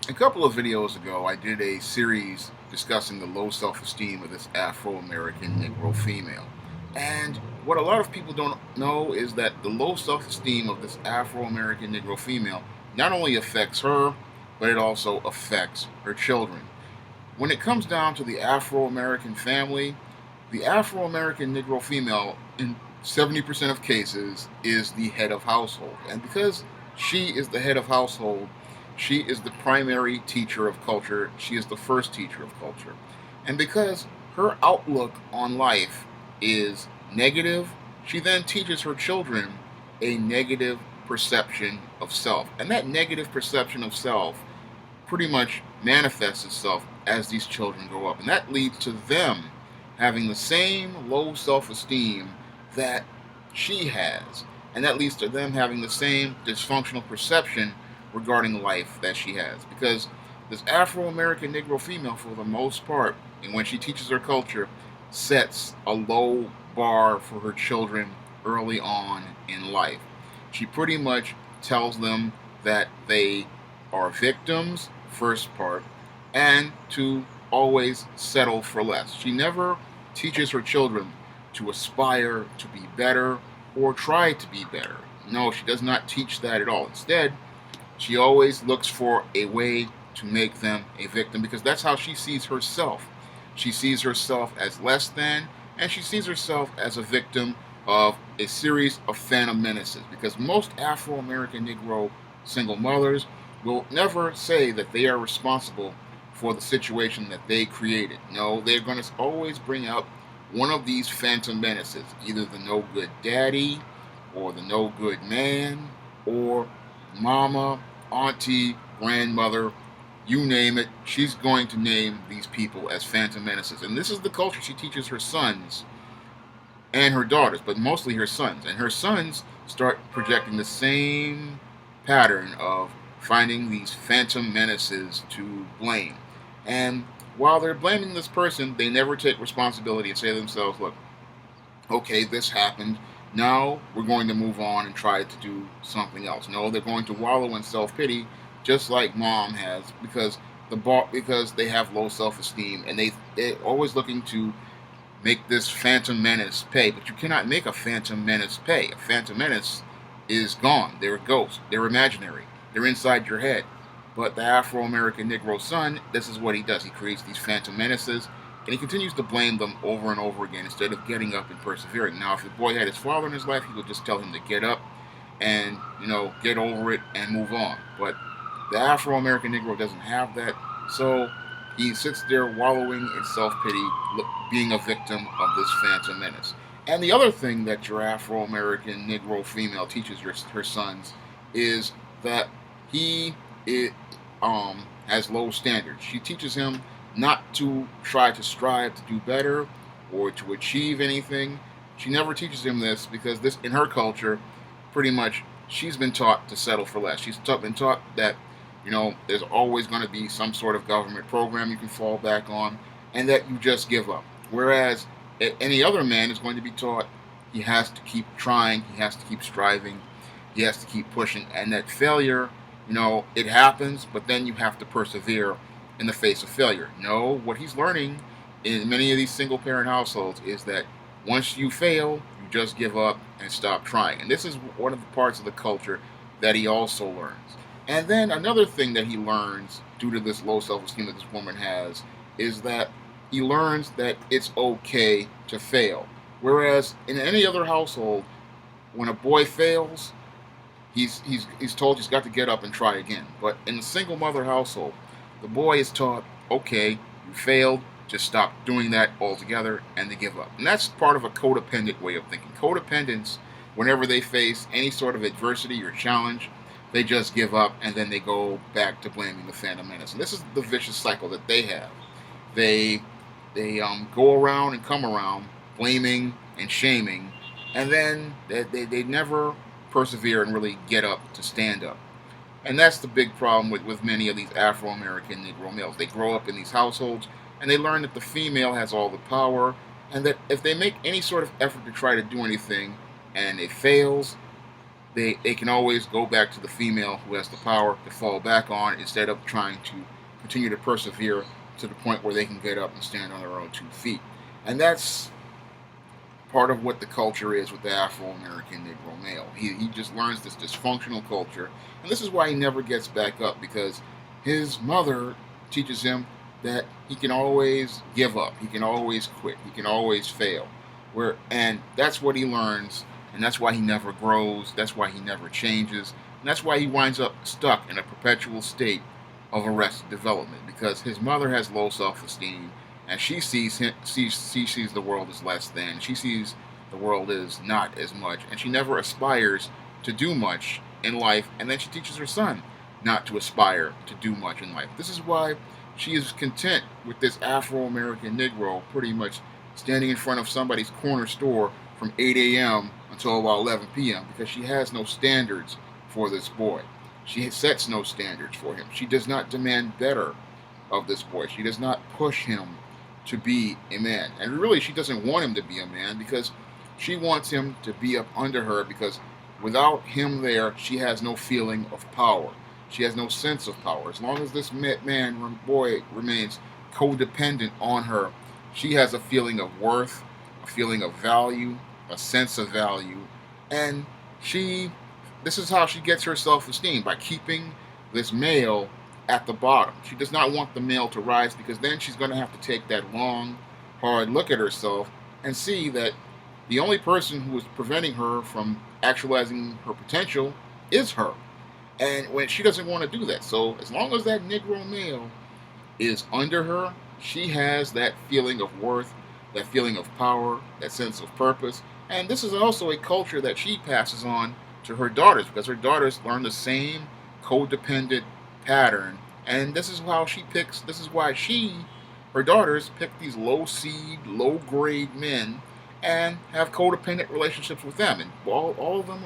A couple of videos ago, I did a series discussing the low self esteem of this Afro American Negro female. And what a lot of people don't know is that the low self esteem of this Afro American Negro female not only affects her, but it also affects her children. When it comes down to the Afro American family, the Afro American Negro female, in 70% of cases, is the head of household. And because she is the head of household, she is the primary teacher of culture. She is the first teacher of culture. And because her outlook on life is negative, she then teaches her children a negative perception of self. And that negative perception of self pretty much manifests itself as these children grow up. And that leads to them having the same low self esteem that she has. And that leads to them having the same dysfunctional perception regarding life that she has. Because this Afro American Negro female, for the most part, and when she teaches her culture, sets a low bar for her children early on in life. She pretty much tells them that they are victims, first part, and to always settle for less. She never teaches her children to aspire to be better or try to be better. No, she does not teach that at all. Instead, she always looks for a way to make them a victim because that's how she sees herself. She sees herself as less than, and she sees herself as a victim of a series of phantom menaces. Because most Afro American Negro single mothers will never say that they are responsible for the situation that they created. No, they're going to always bring up one of these phantom menaces, either the no good daddy, or the no good man, or mama, auntie, grandmother, you name it. She's going to name these people as phantom menaces. And this is the culture she teaches her sons and her daughters, but mostly her sons. And her sons start projecting the same pattern of finding these phantom menaces to blame. And while they're blaming this person, they never take responsibility and say to themselves, look, okay, this happened. Now we're going to move on and try to do something else. No, they're going to wallow in self-pity, just like mom has, because they have low self-esteem and they're always looking to make this phantom menace pay. But you cannot make a phantom menace pay. A phantom menace is gone. They're a ghost. They're imaginary. They're inside your head. But the Afro-American Negro son, this is what he does. He creates these phantom menaces, and he continues to blame them over and over again instead of getting up and persevering. Now, if the boy had his father in his life, he would just tell him to get up and, get over it and move on. But the Afro-American Negro doesn't have that, so he sits there wallowing in self-pity, being a victim of this phantom menace. And the other thing that your Afro-American Negro female teaches her sons is that he has low standards. She teaches him not to try to strive to do better or to achieve anything. She never teaches him this because this, in her culture, pretty much she's been taught to settle for less. She's been taught that there's always going to be some sort of government program you can fall back on, and that you just give up. Whereas any other man is going to be taught he has to keep trying, he has to keep striving, he has to keep pushing, and that failure, it happens, but then you have to persevere in the face of failure. No, what he's learning in many of these single parent households is that once you fail, you just give up and stop trying. And this is one of the parts of the culture that he also learns. And then another thing that he learns due to this low self-esteem that this woman has is that he learns that it's okay to fail. Whereas in any other household, when a boy fails, he's told he's got to get up and try again. But in a single mother household, the boy is taught, okay, you failed, just stop doing that altogether, and they give up. And that's part of a codependent way of thinking. Codependents, whenever they face any sort of adversity or challenge, they just give up and then they go back to blaming the phantom menace. And this is the vicious cycle that they have. They go around and come around blaming and shaming, and then they never persevere and really get up to stand up. And that's the big problem with many of these Afro-American Negro males. They grow up in these households and they learn that the female has all the power, and that if they make any sort of effort to try to do anything and it fails, they can always go back to the female who has the power to fall back on, instead of trying to continue to persevere to the point where they can get up and stand on their own 2 feet. And that's part of what the culture is with the Afro-American Negro male. He just learns this dysfunctional culture, and this is why he never gets back up, because his mother teaches him that he can always give up, he can always quit, he can always fail. And that's what he learns, and that's why he never grows, that's why he never changes, and that's why he winds up stuck in a perpetual state of arrested development, because his mother has low self-esteem, and she sees the world as less than. She sees the world as not as much, and she never aspires to do much in life. And then she teaches her son not to aspire to do much in life. This is why she is content with this Afro-American Negro pretty much standing in front of somebody's corner store from 8 a.m. until about 11 p.m. because she has no standards for this boy. She sets no standards for him. She does not demand better of this boy. She does not push him to be a man. And really, she doesn't want him to be a man, because she wants him to be up under her, because without him there, she has no feeling of power. She has no sense of power. As long as this boy remains codependent on her, she has a feeling of worth, a feeling of value, a sense of value. And this is how she gets her self-esteem, by keeping this male at the bottom. She does not want the male to rise, because then she's going to have to take that long, hard look at herself and see that the only person who is preventing her from actualizing her potential is her. And when she doesn't want to do that. So as long as that Negro male is under her, she has that feeling of worth, that feeling of power, that sense of purpose. And this is also a culture that she passes on to her daughters, because her daughters learn the same codependent pattern. And this is why her daughters pick these low seed, low grade men and have codependent relationships with them. And all of them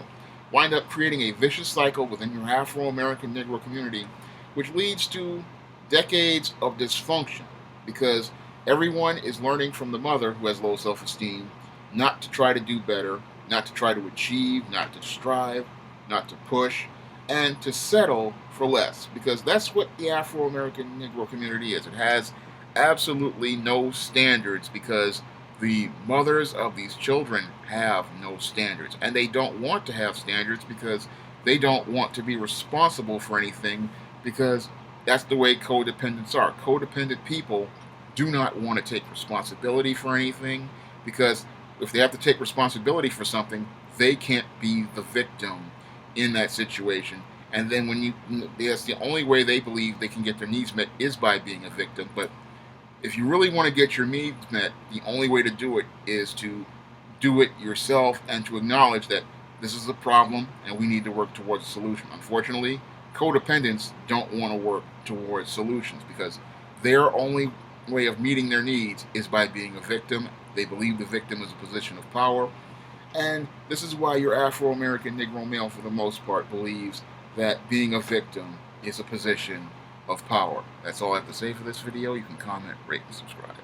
wind up creating a vicious cycle within your Afro-American Negro community, which leads to decades of dysfunction, because everyone is learning from the mother, who has low self-esteem, not to try to do better, not to try to achieve, not to strive, not to push, and to settle for less, because that's what the Afro-American Negro community is. It has absolutely no standards, because the mothers of these children have no standards, and they don't want to have standards because they don't want to be responsible for anything, because that's the way codependents are. Codependent people do not want to take responsibility for anything, because if they have to take responsibility for something, they can't be the victim in that situation. And then that's the only way they believe they can get their needs met, is by being a victim. But if you really want to get your needs met, the only way to do it is to do it yourself, and to acknowledge that this is a problem and we need to work towards a solution. Unfortunately, codependents don't want to work towards solutions, because their only way of meeting their needs is by being a victim. They believe the victim is a position of power. And this is why your Afro-American Negro male, for the most part, believes that being a victim is a position of power. That's all I have to say for this video. You can comment, rate, and subscribe.